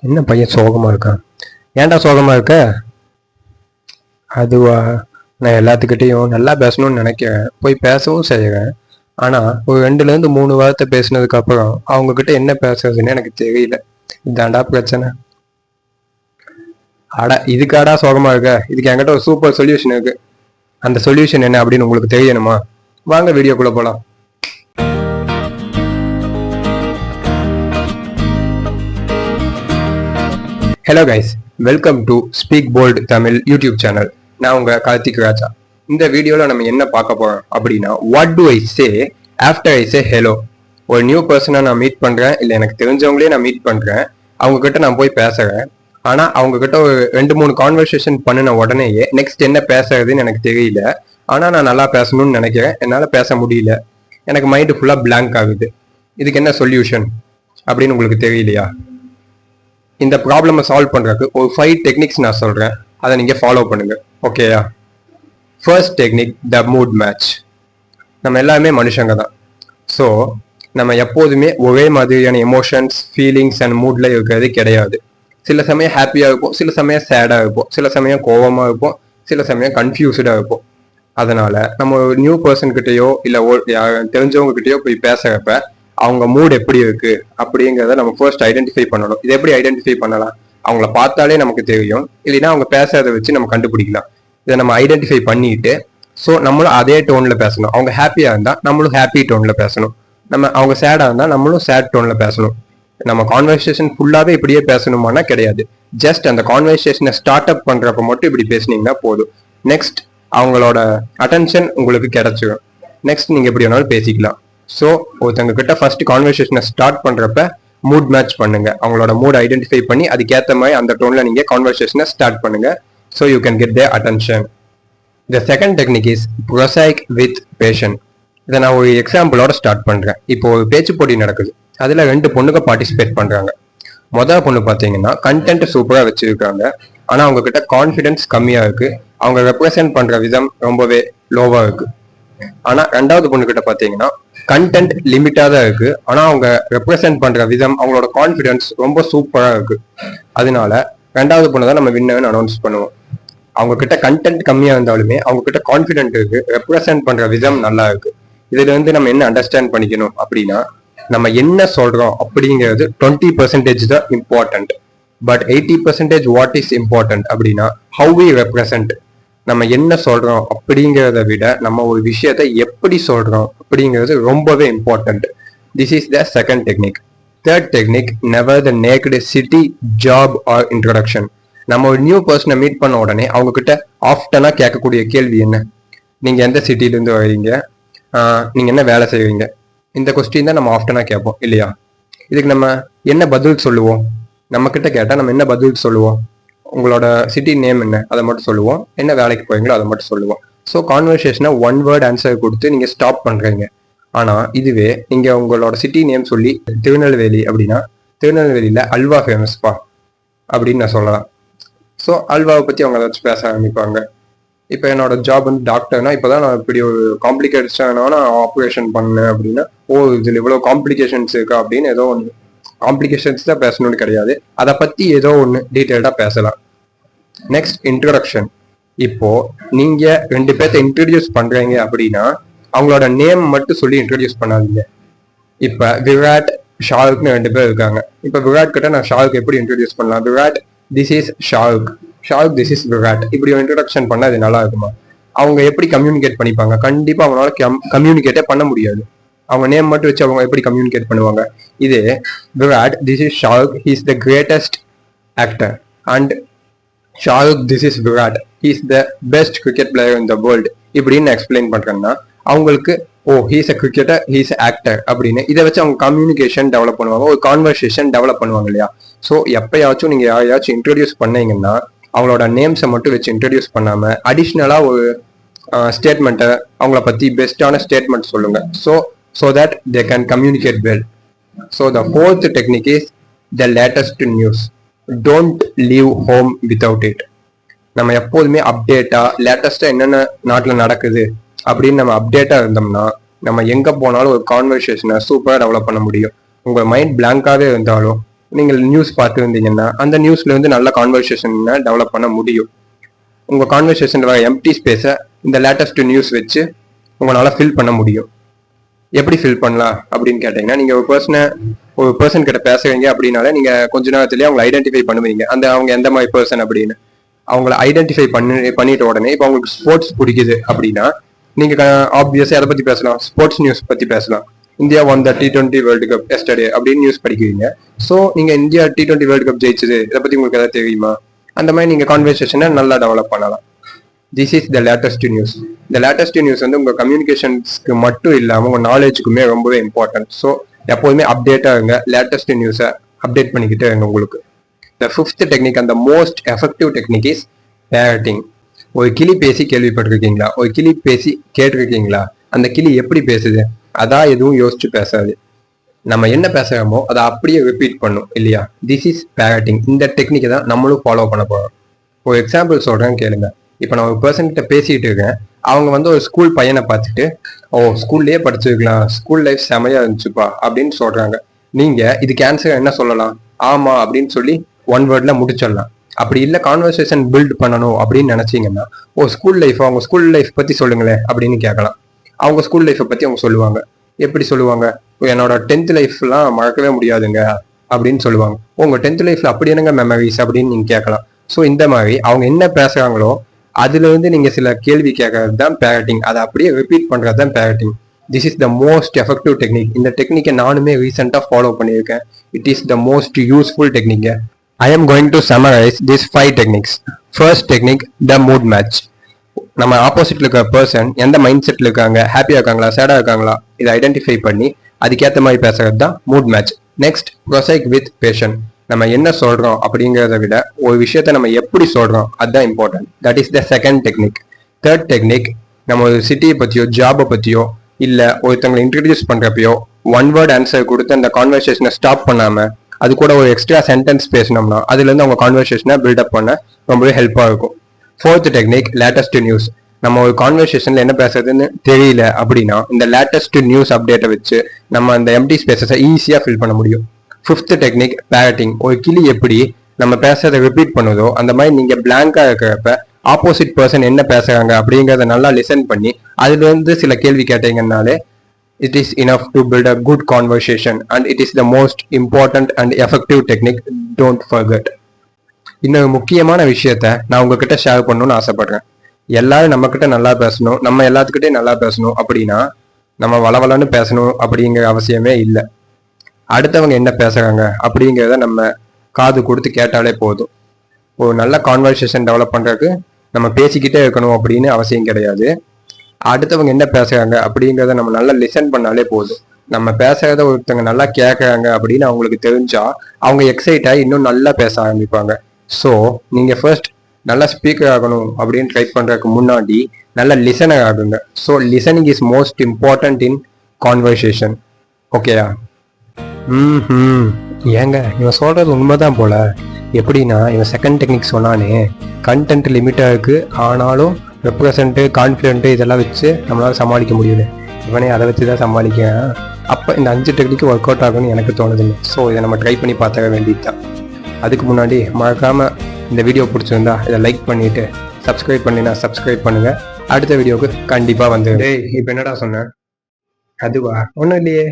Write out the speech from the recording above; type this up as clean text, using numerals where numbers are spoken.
என்ன பையன் சோகமா இருக்கான்? ஏன்டா சோகமா இருக்க? அதுவா, நான் எல்லாத்துக்கிட்டையும் நல்லா பேசணும்னு நினைக்கிறேன், போய் பேசவும் செய்கிறேன். ஆனா ஒரு 2ல இருந்து 3 வார்த்தை பேசினதுக்கு அப்புறம் அவங்க கிட்ட என்ன பேசுறதுன்னு எனக்கு தெரியல. இதாண்டா பிரச்சனை. அடா, இதுக்காடா சோகமா இருக்க? இதுக்கு என்கிட்ட ஒரு சூப்பர் சொல்யூஷன் இருக்கு. அந்த சொல்யூஷன் என்ன அப்படின்னு உங்களுக்கு தெரியணுமா? வாங்க வீடியோக்குள்ள போலாம். Hello guys, welcome to speak bold Tamil YouTube channel. நான் உங்க கார்த்திக் ராஜா. இந்த வீடியோவில் நம்ம என்ன பார்க்க போறோம் அப்படின்னா, what to I say after I say hello. ஒரு நியூ பர்சனை நான் மீட் பண்றேன், இல்லை எனக்கு தெரிஞ்சவங்களே நான் மீட் பண்றேன், அவங்க கிட்ட நான் போய் பேசுறேன். ஆனா அவங்க கிட்ட ஒரு 2-3 கான்வர்சேஷன் பண்ணின உடனேயே நெக்ஸ்ட் என்ன பேசுறதுன்னு எனக்கு தெரியல. ஆனா நான் நல்லா பேசணும்னு நினைக்கிறேன், என்னால பேச முடியல, எனக்கு மைண்டு ஃபுல்லா பிளாங்க் ஆகுது. இதுக்கு என்ன சொல்யூஷன் அப்படின்னு உங்களுக்கு தெரியலையா? இந்த ப்ராப்ளமை சால்வ் பண்றதுக்கு ஒரு 5 டெக்னிக்ஸ் நான் சொல்றேன், அதை நீங்க ஃபாலோ பண்ணுங்க. ஓகேயா? First technique, the mood match. நம்ம எல்லாருமே மனுஷங்க தான். ஸோ நம்ம எப்போதுமே ஒரே மாதிரியான எமோஷன்ஸ், ஃபீலிங்ஸ் அண்ட் மூட்ல இருக்கிறது கிடையாது. சில சமயம் ஹாப்பியாக இருப்போம், சில சமயம் சேடாக இருப்போம், சில சமயம் கோபமாக இருப்போம், சில சமயம் கன்ஃபியூஸ்டாக இருப்போம். அதனால நம்ம ஒரு நியூ பர்சன் கிட்டயோ இல்லை தெரிஞ்சவங்க கிட்டயோ போய் பேசுறப்ப அவங்க மூட் எப்படி இருக்கு அப்படிங்கிறத நம்ம ஃபர்ஸ்ட் ஐடென்டிஃபை பண்ணணும். இது எப்படி ஐடென்டிஃபை பண்ணலாம்? அவங்கள பார்த்தாலே நமக்கு தெரியும், இல்லைன்னா அவங்க பேசுறதை வச்சு நம்ம கண்டுபிடிக்கலாம். இதை நம்ம ஐடென்டிஃபை பண்ணிட்டு, ஸோ நம்மளும் அதே டோன்ல பேசணும். அவங்க ஹாப்பியா இருந்தா நம்மளும் ஹாப்பி டோன்ல பேசணும். அவங்க சேடா இருந்தா நம்மளும் சேட் டோன்ல பேசணும். நம்ம கான்வர்சேஷன் ஃபுல்லாவே இப்படியே பேசணுமானா கிடையாது. ஜஸ்ட் அந்த கான்வர்சேஷனை ஸ்டார்ட் அப் பண்றப்ப மட்டும் இப்படி பேசுனீங்கன்னா போதும். நெக்ஸ்ட் அவங்களோட அட்டென்ஷன் உங்களுக்கு கிடைச்சிடும். நெக்ஸ்ட் நீங்க எப்படி வேணாலும் பேசிக்கலாம். ஸோ ஒருத்தங்க கிட்ட ஃபர்ஸ்ட் கான்வர்சேஷனை ஸ்டார்ட் பண்றப்ப மூட் மேட்ச் பண்ணுங்க. அவங்களோட மூட் ஐடென்டிஃபை பண்ணி அதுக்கேற்ற மாதிரி அந்த டோன்ல நீங்க கான்வர்சேஷனை ஸ்டார்ட் பண்ணுங்க. So you can get their attention. The second technique is prosaic with passion. இதை நான் ஒரு எக்ஸாம்பிளோட ஸ்டார்ட் பண்றேன். இப்போ ஒரு பேச்சு போட்டி நடக்குது, அதுல 2 பொண்ணுங்க பார்ட்டிசிபேட் பண்றாங்க. மொதல் பொண்ணு பார்த்தீங்கன்னா கண்டென்ட் சூப்பரா வச்சிருக்காங்க, ஆனா அவங்க கிட்ட கான்ஃபிடன்ஸ் கம்மியா இருக்கு. அவங்க ரெப்ரசென்ட் பண்ற விதம் ரொம்பவே லோவா இருக்கு. ஆனா 2வது பொண்ணு கிட்ட பாத்தீங்கன்னா கண்டென்ட் லிமிட்டா தான் இருக்கு, ஆனா அவங்க ரெப்ரசென்ட் பண்ற விதம், அவங்களோட கான்ஃபிடன்ஸ் ரொம்ப சூப்பரா இருக்கு. அதனால 2வது பொண்ணு தான் நம்ம வின்னர்னு அனௌன்ஸ் பண்ணுவோம். அவங்க கிட்ட கண்டென்ட் கம்மியா இருந்தாலுமே அவங்க கிட்ட கான்ஃபிடென்ட் இருக்கு, ரெப்ரசென்ட் பண்ற விதம் நல்லா இருக்கு. இதுல இருந்து நம்ம என்ன அண்டர்ஸ்டாண்ட் பண்ணிக்கணும் அப்படின்னா, நம்ம என்ன சொல்றோம் அப்படிங்கிறது 20% தான் important, but 80% what is important அப்படின்னா ஹவு வி ரெப்ரசென்ட். நம்ம என்ன சொல்றோம் அப்படிங்கிறத விட நம்ம ஒரு விஷயத்தை எப்படி சொல்றோம் அப்படிங்கிறது ரொம்பவே important. This is the second technique. Third technique, never the naked city, job or introduction. நம்ம ஒரு நியூ பர்சனை மீட் பண்ண உடனே அவங்க கிட்ட ஆஃப்டனா கேட்கக்கூடிய கேள்வி என்ன? நீங்க எந்த சிட்டில இருந்து வரீங்க? நீங்க என்ன வேலை செய்வீங்க? இந்த கொஸ்டின் தான் நம்ம ஆஃப்டனா கேட்போம் இல்லையா? இதுக்கு நம்ம என்ன பதில் சொல்லுவோம்? நம்ம கிட்ட கேட்டா நம்ம என்ன பதில் சொல்லுவோம்? உங்களோட சிட்டி நேம் என்ன, அதை மட்டும் சொல்லுவோம். என்ன வேலைக்கு போறீங்களோ அதை மட்டும் சொல்லுவோம். ஸோ கான்வர்சேஷனை 1 வேர்ட் ஆன்சர் கொடுத்து நீங்க ஸ்டாப் பண்றீங்க. ஆனா இதுவே நீங்க உங்களோட சிட்டி நேம் சொல்லி திருநெல்வேலி அப்படின்னா, திருநெல்வேலியில அல்வா ஃபேமஸ்பா அப்படின்னு நான் சொல்லலாம். ஸோ அல்வாவை பத்தி அவங்க ஏதாச்சும் பேச ஆரம்பிப்பாங்க. இப்போ என்னோட ஜாப் வந்து டாக்டர்னா, இப்போதான் நான் இப்படி ஒரு காம்ப்ளிகேஷனான ஆப்ரேஷன் பண்ணேன் அப்படின்னா, ஓ இதுல இவ்வளவு காம்ப்ளிகேஷன்ஸ் இருக்கா அப்படின்னு ஏதோ ஒன்று, காம்ப்ளிகேஷன்ஸ் தான் பேசணும்னு கிடையாது, அதை பத்தி ஏதோ ஒன்று டீட்டெயில்டா பேசலாம். Next, introduction. இப்போ நீங்க 2 பேர்த்த இன்ட்ரடியூஸ் பண்றீங்க அப்படின்னா அவங்களோட நேம் மட்டும் சொல்லி இன்ட்ரடியூஸ் பண்ணாதீங்க. இப்ப விராட், ஷாருக்னு 2 பேர் இருக்காங்க. இப்ப விராட் கிட்ட நான் ஷாருக் எப்படி இன்ட்ரடியூஸ் பண்ணலாம்? Virat, this is Shahrukh. Shahrukh, this is Virat. இப்படி இன்ட்ரோடக்ஷன் பண்ணா அது நல்லா இருக்குமா? அவங்க எப்படி கம்யூனிகேட் பண்ணிப்பாங்க? கண்டிப்பா அவங்களால கம்யூனிகேட்டே பண்ண முடியாது. அவங்க நேம் மட்டும் வச்சு அவங்க எப்படி கம்யூனிகேட் பண்ணுவாங்க? இதே Virat, this is Shahrukh, he is the greatest actor, and Shahrukh, this is Virat, he is the best cricket player in the world இப்படின்னு எக்ஸ்பிளைன் பண்றேன்னா அவங்களுக்கு, ஓ he is a cricketer, he is actor அப்படின்னு இதை வச்சு அவங்க கம்யூனிகேஷன் டெவலப் பண்ணுவாங்க, ஒரு கான்வர்சேஷன் டெவலப் பண்ணுவாங்க இல்லையா? ஸோ எப்பயாச்சும் நீங்க யாரையாச்சும் இன்ட்ரடியூஸ் பண்ணீங்கன்னா அவங்களோட நேம்ஸை மட்டும் வச்சு இன்ட்ரடியூஸ் பண்ணாம அடிஷ்னலா ஒரு ஸ்டேட்மெண்ட்டை, அவங்கள பத்தி பெஸ்டான ஸ்டேட்மெண்ட் சொல்லுங்க. So that they can communicate well. So the fourth technique is the latest news. Don't leave home without it. நம்ம எப்போதுமே அப்டேட்டா, லேட்டஸ்டா என்னென்ன நாட்டில் நடக்குது அப்படின்னு நம்ம அப்டேட்டா இருந்தோம்னா நம்ம எங்க போனாலும் ஒரு கான்வர்சேஷனை சூப்பராக டெவலப் பண்ண முடியும். உங்க மைண்ட் பிளாங்காவே இருந்தாலும் நீங்கள் நியூஸ் பார்த்து இருந்தீங்கன்னா அந்த நியூஸ்ல வந்து நல்ல கான்வர்சேஷன் டெவலப் பண்ண முடியும். உங்க கான்வர்சேஷன்ல வர எம்டி ஸ்பேஸை இந்த லேட்டஸ்ட் நியூஸ் வச்சு உங்களால ஃபில் பண்ண முடியும். எப்படி ஃபில் பண்ணலாம் அப்படின்னு கேட்டீங்கன்னா, நீங்க ஒரு பர்சன் கிட்ட பேசுறீங்க அப்படின்னாலே நீங்க கொஞ்ச நேரத்திலேயே அவங்களை ஐடென்டிஃபை பண்ணுவீங்க. அவங்க எந்த மாதிரி பர்சன் அப்படின்னு அவங்கள ஐடென்டிஃபை பண்ணிட்ட உடனே இப்போ அவங்களுக்கு ஸ்போர்ட்ஸ் பிடிக்குது அப்படின்னா நீங்க ஆப்வியஸா எதை பத்தி பேசலாம், ஸ்போர்ட்ஸ் நியூஸ் பத்தி பேசலாம். இந்தியா ஒன் த T20 வேர்ல்டு கப் எஸ்டர்டே அப்படின்னு நியூஸ் படிக்கிறீங்க. ஸோ நீங்க இந்தியா T20 வேர்ல்டு கப் ஜெயிச்சது இதை பத்தி உங்களுக்கு எதாவது தெரியுமா, அந்த மாதிரி நீங்க கான்வர்சேஷனை நல்லா டெவலப் பண்ணலாம். This is the latest news. இந்த லேட்டஸ்ட் நியூஸ் வந்து உங்க கம்யூனிகேஷன்ஸ்க்கு மட்டும் இல்லாம உங்க நாலேஜுக்குமே ரொம்பவே இம்பார்ட்டன்ட். ஸோ எப்போதுமே அப்டேட்டா இருங்க, லேட்டஸ்ட் நியூஸை அப்டேட் பண்ணிக்கிட்டே இருங்க. உங்களுக்கு the fifth technique and the most effective technique is parroting. ஒரு கிளி பேசி கேள்விப்பட்டிருக்கீங்களா, ஒரு கிளி பேசி கேட்டிருக்கீங்களா? அந்த கிளி எப்படி பேசுது, அதான் எதுவும் யோசிச்சு பேசாது. நம்ம என்ன பேசுறோமோ அதை அப்படியே ரிப்பீட் பண்ணும் இல்லையா? This is parroting. இந்த டெக்னிக்கை தான் நம்மளும் ஃபாலோ பண்ண போறோம். ஒரு எக்ஸாம்பிள் சொல்றேன் கேளுங்க. இப்போ நான் ஒரு பர்சன் கிட்ட பேசிட்டு இருக்கேன். அவங்க வந்து ஒரு ஸ்கூல் பையனை பார்த்துட்டு, ஓ ஸ்கூல்லேயே படிச்சிருக்கலாம், ஸ்கூல் லைஃப் செமையா இருந்துச்சுப்பா அப்படின்னு சொல்றாங்க. நீங்க இதுக்கு ஆன்சர் என்ன சொல்லலாம்? ஆமா அப்படின்னு சொல்லி ஒன் வேர்ட்ல முடிச்சிடலாம். அப்படி இல்லை கான்வர்சேஷன் பில்ட் பண்ணணும் அப்படின்னு நினைச்சீங்கன்னா, ஓ ஸ்கூல் லைஃப், அவங்க ஸ்கூல் லைஃப் பத்தி சொல்லுங்களேன் அப்படின்னு கேட்கலாம். அவங்க ஸ்கூல் லைஃப்பை பத்தி அவங்க சொல்லுவாங்க. எப்படி சொல்லுவாங்க? என்னோட 10th லைஃப்லாம் மறக்கவே முடியாதுங்க அப்படின்னு சொல்லுவாங்க. உங்க 10th லைஃப்ல அப்படி என்னங்க மெமரிஸ் அப்படின்னு நீங்க கேட்கலாம். ஸோ இந்த மாதிரி அவங்க என்ன பேசுறாங்களோ அதுல இருந்து நீங்க சில கேள்வி கேட்கறது தான் parroting. அதை அப்படியே ரிப்பீட் பண்றது தான் parroting. This is the most effective technique. இந்த டெக்னிக்கை நானுமே ரீசெண்டாக ஃபாலோ பண்ணியிருக்கேன். It is the most useful technique. I am going to summarize these 5 techniques. First technique, the mood match. நம்ம ஆப்போசிட்ல இருக்க பர்சன் எந்த மைண்ட் செட்ல இருக்காங்க, ஹாப்பியா இருக்காங்களா, சேடா இருக்காங்களா, இதை ஐடென்டிஃபை பண்ணி அதுக்கேற்ற மாதிரி பேசுறது தான் mood match. Next, prosaic with passion. நம்ம என்ன சொல்றோம் அப்படிங்கிறத விட ஒரு விஷயத்த நம்ம எப்படி சொல்றோம் அதுதான் important. That is the second technique. Third technique, நம்ம ஒரு சிட்டியை பத்தியோ ஜாபை பத்தியோ இல்ல ஒருத்தவங்களை இன்ட்ரடியூஸ் பண்றப்பயோ ஒன் வேர்ட் ஆன்சர் கொடுத்து அந்த கான்வர்சேஷனை ஸ்டாப் பண்ணாம அது கூட ஒரு எக்ஸ்ட்ரா சென்டென்ஸ் பேசினோம்னா அதுல இருந்து அவங்க கான்வர்சேஷனை பில்டப் பண்ண ரொம்பவே ஹெல்ப்பா இருக்கும். Fourth technique, latest news. நம்ம ஒரு கான்வர்சேஷன்ல என்ன பேசுறதுன்னு தெரியல அப்படின்னா இந்த லேட்டஸ்ட் நியூஸ் அப்டேட்டை வச்சு நம்ம அந்த எம்டி ஸ்பேசஸை ஈஸியா ஃபில் பண்ண முடியும். Fifth technique, parroting. ஒரு கிளி எப்படி நம்ம பேசுறதை ரிப்பீட் பண்ணுதோ அந்த மாதிரி நீங்க பிளாங்கா இருக்கிறப்ப ஆப்போசிட் பர்சன் என்ன பேசுறாங்க அப்படிங்கிறத நல்லா லிசன் பண்ணி அதுல இருந்து சில கேள்வி கேட்டீங்கன்னாலே it is enough to build a good conversation and it is the most important and effective technique. Don't forget. இன்னொரு முக்கியமான விஷயத்த நான் உங்ககிட்ட ஷேர் பண்ணணும்னு ஆசைப்படுறேன். எல்லாரும் நம்ம கிட்ட நல்லா பேசணும், நம்ம எல்லாத்துக்கிட்டே நல்லா பேசணும் அப்படின்னா நம்ம வளவலன்னு பேசணும் அப்படிங்கிற அவசியமே இல்லை. அடுத்தவங்க என்ன பேசுறாங்க அப்படிங்கிறத நம்ம காது கொடுத்து கேட்டாலே போதும். ஒரு நல்ல கான்வர்சேஷன் டெவலப் பண்றதுக்கு நம்ம பேசிக்கிட்டே இருக்கணும் அப்படின்னு அவசியம் கிடையாது. அடுத்தவங்க என்ன பேசுறாங்க அப்படிங்கிறத நம்ம நல்லா லிசன் பண்ணாலே போதும். நம்ம பேசுறத ஒருத்தவங்க நல்லா கேட்கறாங்க அப்படின்னு அவங்களுக்கு தெரிஞ்சா அவங்க எக்ஸைட் ஆகி இன்னும் நல்லா பேச ஆரம்பிப்பாங்க. ஸோ நீங்க ஃபர்ஸ்ட் நல்லா ஸ்பீக்கர் ஆகணும் அப்படின்னு ட்ரை பண்றதுக்கு முன்னாடி நல்லா லிசனர் ஆகுங்க. So listening is most important in conversation. ஓகேயா? ஏங்க இவன் சொல்றது உண்மைதான் போல. எப்படின்னா இவன் செகண்ட் டெக்னிக் சொன்னானே, கண்டென்ட் லிமிட்டாக இருக்கு ஆனாலும் ரெப்ரசன்ட்டு கான்ஃபிடென்ட்டு இதெல்லாம் வச்சு நம்மளால சமாளிக்க முடியல. இவனே அதை வச்சு தான் சமாளிக்கிறேன். அப்போ இந்த 5 டெக்னிக்கு ஒர்க் அவுட் ஆகும்னு எனக்கு தோணுதுங்க. ஸோ இதை நம்ம ட்ரை பண்ணி பார்த்துக்க வேண்டியது தான். அதுக்கு முன்னாடி மறக்காமல் இந்த வீடியோ பிடிச்சிருந்தா இதை லைக் பண்ணிவிட்டு சப்ஸ்கிரைப் பண்ணினா சப்ஸ்கிரைப் பண்ணுங்கள். அடுத்த வீடியோவுக்கு கண்டிப்பாக வந்து. டேய் இப்போ என்னடா சொன்னேன்? அதுவா? ஒன்றும் இல்லையே.